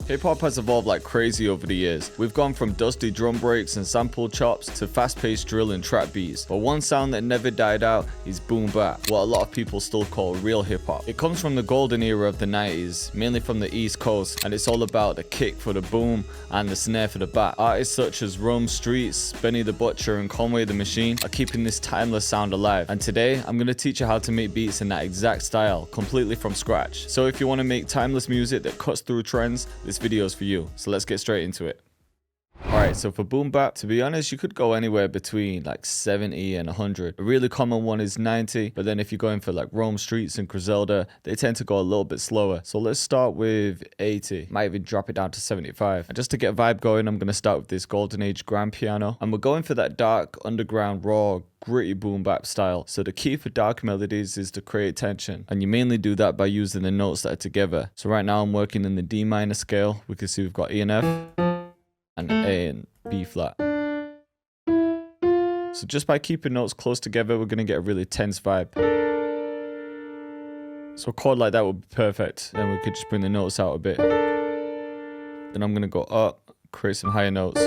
Hip-hop has evolved like crazy over the years. We've gone from dusty drum breaks and sample chops to fast-paced drill and trap beats. But one sound that never died out is Boom-Bap, what a lot of people still call real hip-hop. It comes from the golden era of the 90s, mainly from the East Coast, and it's all about the kick for the boom and the snare for the bap. Artists such as Rome Streets, Benny the Butcher, and Conway the Machine are keeping this timeless sound alive. And today, I'm going to teach you how to make beats in that exact style, completely from scratch. So if you want to make timeless music that cuts through trends, this video is for you. So let's get straight into it. Alright, so for Boom-Bap, to be honest, you could go anywhere between like 70 and 100. A really common one is 90, but then if you're going for like Rome Streets and Griselda, they tend to go a little bit slower. So let's start with 80. Might even drop it down to 75. And just to get a vibe going, I'm going to start with this Golden Age grand piano. And we're going for that dark, underground, raw, gritty Boom-Bap style. So the key for dark melodies is to create tension, and you mainly do that by using the notes that are together. So right now I'm working in the D minor scale. We can see we've got E and F and A and B flat. So just by keeping notes close together, we're going to get a really tense vibe. So a chord like that would be perfect. Then we could just bring the notes out a bit. Then I'm going to go up, create some higher notes.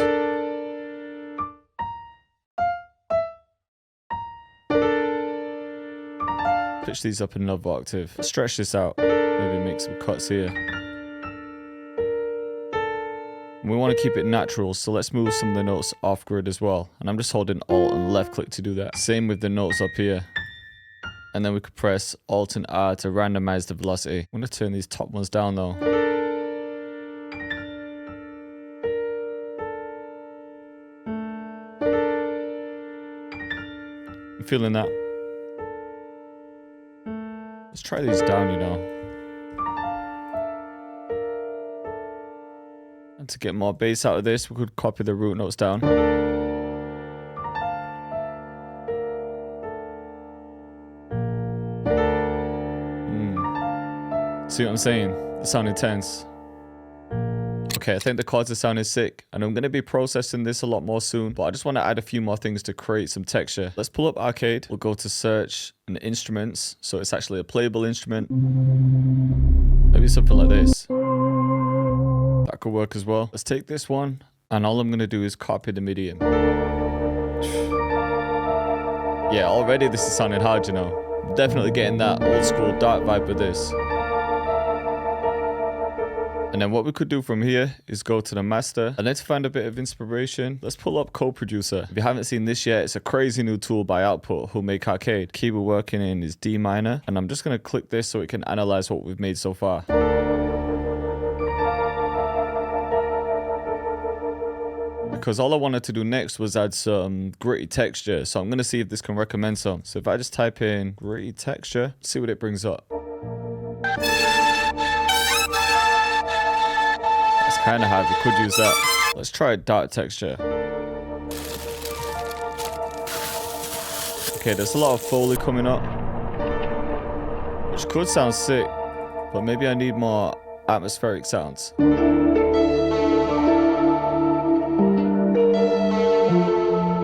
Pitch these up another octave. Stretch this out. Maybe make some cuts here. We want to keep it natural, so let's move some of the notes off grid as well. And I'm just holding Alt and left click to do that. Same with the notes up here. And then we could press Alt and R to randomize the velocity. I'm going to turn these top ones down though. I'm feeling that. Let's try these down, you know. And to get more bass out of this, we could copy the root notes down. See what I'm saying? They sound intense. Okay, I think the chords are sounding sick, and I'm going to be processing this a lot more soon, but I just want to add a few more things to create some texture. Let's pull up Arcade. We'll go to search and instruments, so it's actually a playable instrument. Maybe something like this. That could work as well. Let's take this one, and all I'm going to do is copy the medium. Yeah, already this is sounding hard, you know. I'm definitely getting that old school dark vibe with this. And then what we could do from here is go to the master, and let's find a bit of inspiration. Let's pull up Co-Producer. If you haven't seen this yet, it's a crazy new tool by Output who make Arcade. Key we're working in is D minor, and I'm just going to click this so it can analyze what we've made so far. Because all I wanted to do next was add some gritty texture, so I'm going to see if this can recommend some. So if I just type in gritty texture, see what it brings up. Kind of hard, we could use that. Let's try dark texture. Okay, there's a lot of Foley coming up, which could sound sick, but maybe I need more atmospheric sounds.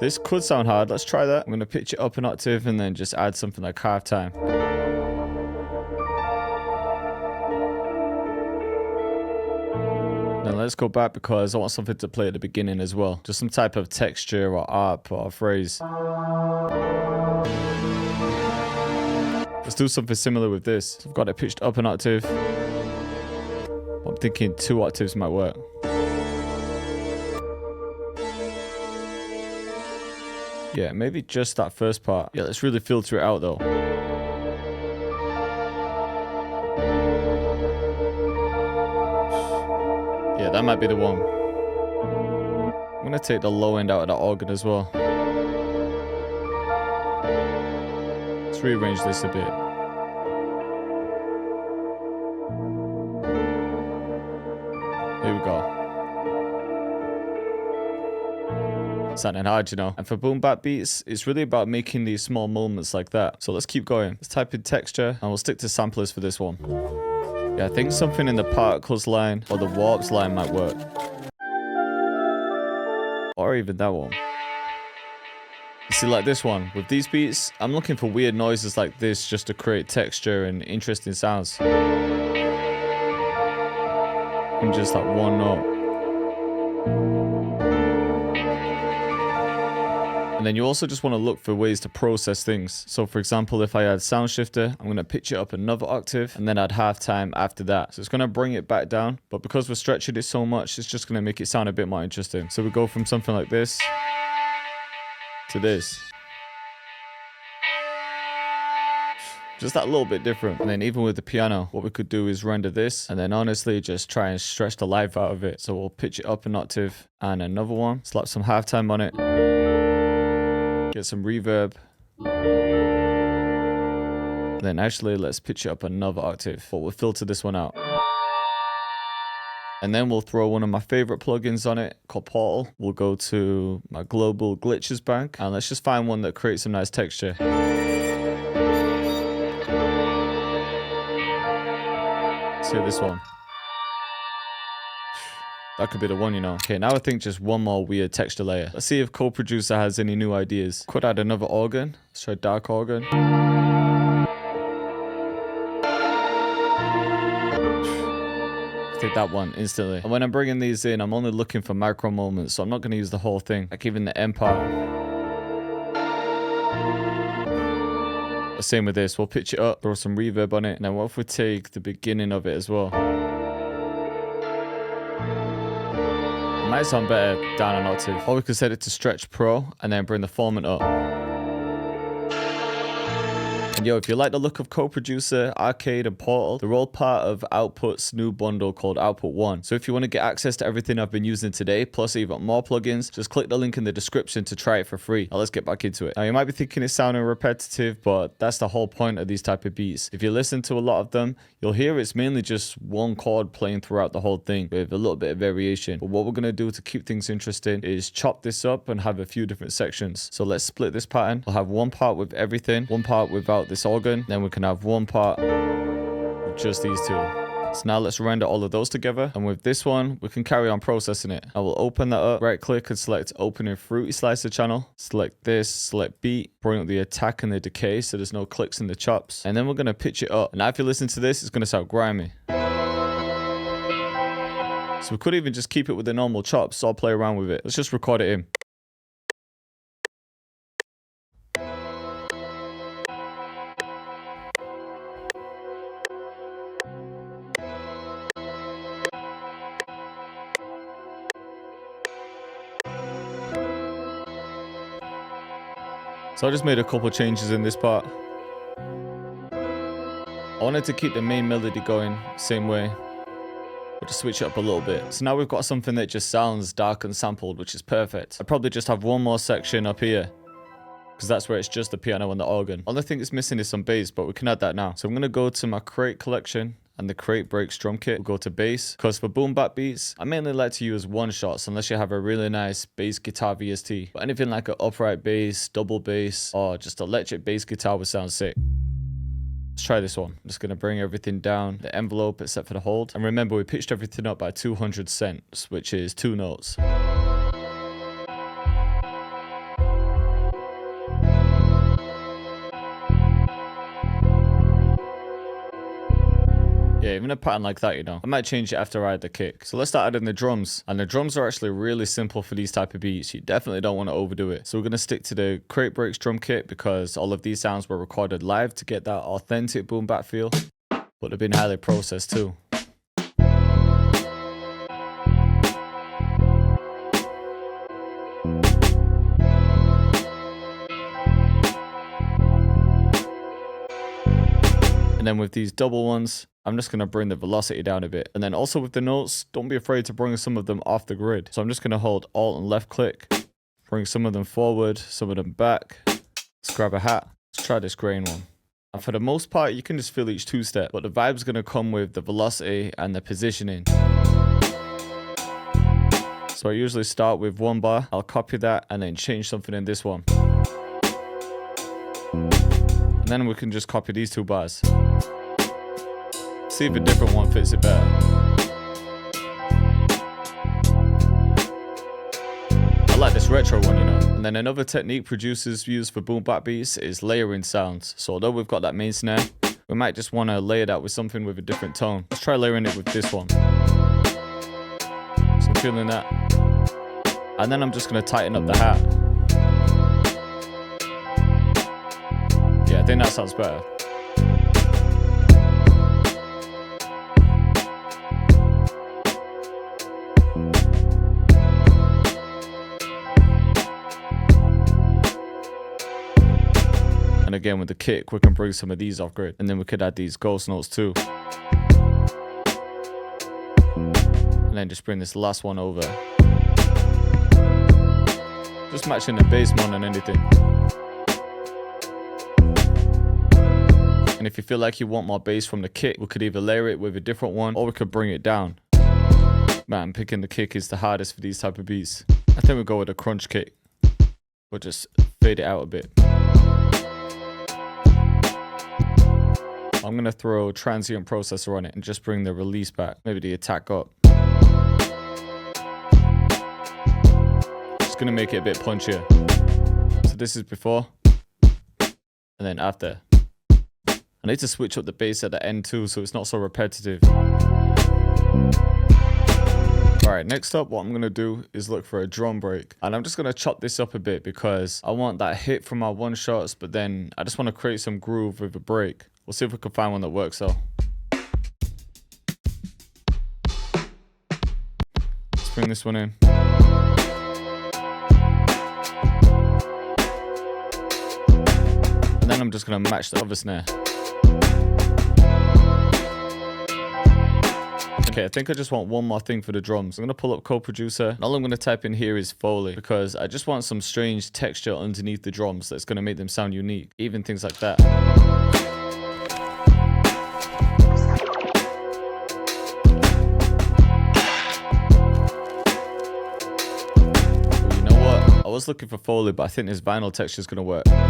This could sound hard, let's try that. I'm going to pitch it up an octave and then just add something like halftime. Then let's go back because I want something to play at the beginning as well. Just some type of texture or arp or phrase. Let's do something similar with this. So I've got it pitched up an octave. I'm thinking 2 octaves might work. Yeah, maybe just that first part. Yeah, let's really filter it out though. Yeah, that might be the one. I'm gonna take the low end out of that organ as well. Let's rearrange this a bit. Here we go. Sounding hard, you know. And for Boom-Bap beats, it's really about making these small moments like that. So let's keep going. Let's type in texture, and we'll stick to samplers for this one. Yeah, I think something in the particles line or the warps line might work. Or even that one. You see, like this one. With these beats, I'm looking for weird noises like this just to create texture and interesting sounds. in just like one note. And then you also just want to look for ways to process things. So for example, if I add sound shifter, I'm going to pitch it up another octave and then add halftime after that. So it's going to bring it back down. But because we're stretching it so much, it's just going to make it sound a bit more interesting. So we go from something like this to this. Just that little bit different. And then even with the piano, what we could do is render this and then honestly just try and stretch the life out of it. So we'll pitch it up an octave and another one, slap some halftime on it, get some reverb. And then actually let's pitch it up another octave, but we'll filter this one out. And then we'll throw one of my favorite plugins on it called Portal. We'll go to my global glitches bank and let's just find one that creates some nice texture. Let's hear this one. That could be the one, you know. Okay, now I think just one more weird texture layer. Let's see if co-producer has any new ideas. Could add another organ. Let's try dark organ. Take that one instantly. And when I'm bringing these in, I'm only looking for micro moments, so I'm not going to use the whole thing. Like even the end part. The same with this. We'll pitch it up, throw some reverb on it, and then what if we take the beginning of it as well? It might sound better down an octave. Or we could set it to Stretch Pro and then bring the formant up. And yo, if you like the look of Co-Producer, Arcade, and Portal, they're all part of Output's new bundle called Output One. So if you want to get access to everything I've been using today, plus even more plugins, just click the link in the description to try it for free. Now let's get back into it. Now you might be thinking it's sounding repetitive, but that's the whole point of these type of beats. If you listen to a lot of them, you'll hear it's mainly just one chord playing throughout the whole thing with a little bit of variation. But what we're going to do to keep things interesting is chop this up and have a few different sections. So let's split this pattern. We'll have one part with everything, one part without this organ, then we can have one part with just these two. So now let's render all of those together, and with this one we can carry on processing it. I will open that up, right click and select open in Fruity Slicer channel, select this, select beat, bring up the attack and the decay so there's no clicks in the chops, and then we're going to pitch it up. And now if you listen to this, it's going to sound grimy. So we could even just keep it with the normal chops, so I'll play around with it. Let's just record it in. So I just made a couple changes in this part. I wanted to keep the main melody going same way, but just switch it up a little bit. So now we've got something that just sounds dark and sampled, which is perfect. I'd probably just have one more section up here, because that's where it's just the piano and the organ. Only thing it's missing is some bass, but we can add that now. So I'm going to go to my crate collection and the crate breaks drum kit. We'll go to bass, because for boom-bap beats, I mainly like to use one shots unless you have a really nice bass guitar VST. But anything like an upright bass, double bass, or just electric bass guitar would sound sick. Let's try this one. I'm just going to bring everything down, the envelope except for the hold. And remember, we pitched everything up by 200 cents, which is 2 notes. Yeah, even a pattern like that, you know. I might change it after I add the kick. So let's start adding the drums. And the drums are actually really simple for these type of beats. You definitely don't want to overdo it. So we're going to stick to the Crate Breaks drum kit because all of these sounds were recorded live to get that authentic boom-bap feel. But they've been highly processed too. And then with these double ones, I'm just going to bring the velocity down a bit. And then also with the notes, don't be afraid to bring some of them off the grid. So I'm just going to hold Alt and left click, bring some of them forward, some of them back. Let's grab a hat. Let's try this grain one. And for the most part, you can just feel each two-step, but the vibe's going to come with the velocity and the positioning. So I usually start with one bar. I'll copy that and then change something in this one. And then we can just copy these 2 bars. See if a different one fits it better. I like this retro one, you know. And then another technique producers use for boom-bap beats is layering sounds. So although we've got that main snare, we might just want to layer that with something with a different tone. Let's try layering it with this one. feeling that. And then I'm just gonna tighten up the hat. Yeah, I think that sounds better. And again, with the kick, we can bring some of these off grid. And then we could add these ghost notes too. And then just bring this last one over. Just matching the bass more than anything. And if you feel like you want more bass from the kick, we could either layer it with a different one or we could bring it down. Man, picking the kick is the hardest for these type of beats. I think we'll go with a crunch kick. We'll just fade it out a bit. I'm gonna throw transient processor on it and just bring the release back, maybe the attack up. Just gonna make it a bit punchier. So this is before, and then after. I need to switch up the bass at the end too, so it's not so repetitive. Alright, next up what I'm gonna do is look for a drum break. And I'm just gonna chop this up a bit because I want that hit from our one shots, but then I just wanna create some groove with a break. We'll see if we can find one that works though. Let's bring this one in. And then I'm just gonna match the other snare. Okay, I think I just want one more thing for the drums. I'm gonna pull up co-producer, and all I'm gonna type in here is Foley, because I just want some strange texture underneath the drums that's gonna make them sound unique, even things like that. I was looking for Foley, but I think this vinyl texture is going to work. Yeah,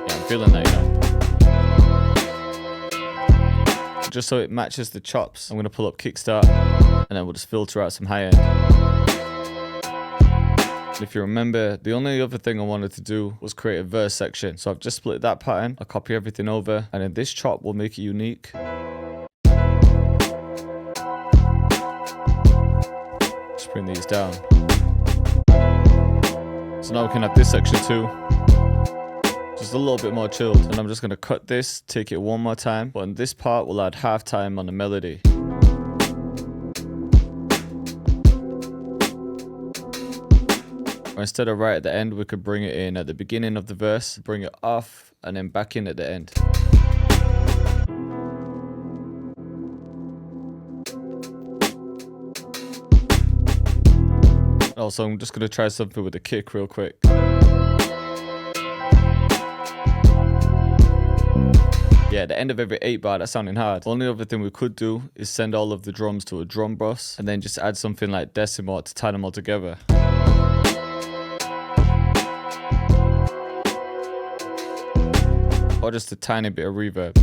I'm feeling that, you know. Just so it matches the chops, I'm going to pull up Kickstart, and then we'll just filter out some high end. And if you remember, the only other thing I wanted to do was create a verse section. So I've just split that pattern, I'll copy everything over, and then this chop will make it unique. Bring these down. So now we can have this section too. Just a little bit more chilled. And I'm just going to cut this, take it one more time. But in this part, we'll add halftime on the melody. Or instead of right at the end, we could bring it in at the beginning of the verse, bring it off, and then back in at the end. Also, I'm just going to try something with the kick real quick. Yeah, the end of every 8-bar, that's sounding hard. The only other thing we could do is send all of the drums to a drum bus and then just add something like decimal to tie them all together. Or just a tiny bit of reverb.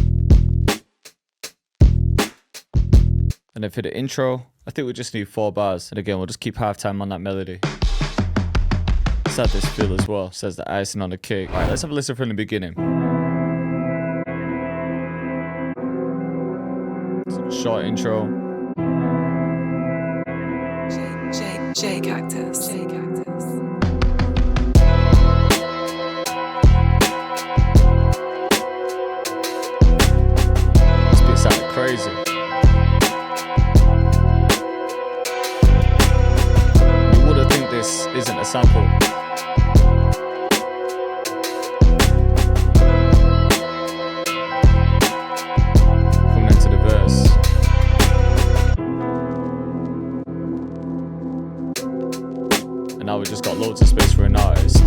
And then for the intro, I think we just need 4 bars. And again, we'll just keep halftime on that melody. Let's add this feel as well. Says the icing on the cake. Alright, let's have a listen from the beginning. So short intro. J Cactus. This beat sounded crazy. This isn't a sample. Coming into the verse. And now we just got loads of space for an artist.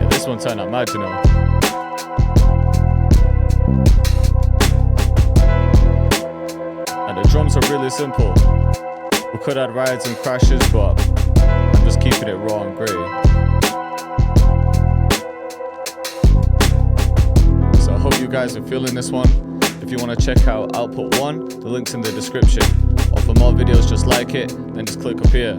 This one turned out mad, you know. And the drums are really simple. We could add rides and crashes, but I'm just keeping it raw and gritty. So I hope you guys are feeling this one. If you want to check out Output 1, the link's in the description. Or for more videos just like it, then just click up here.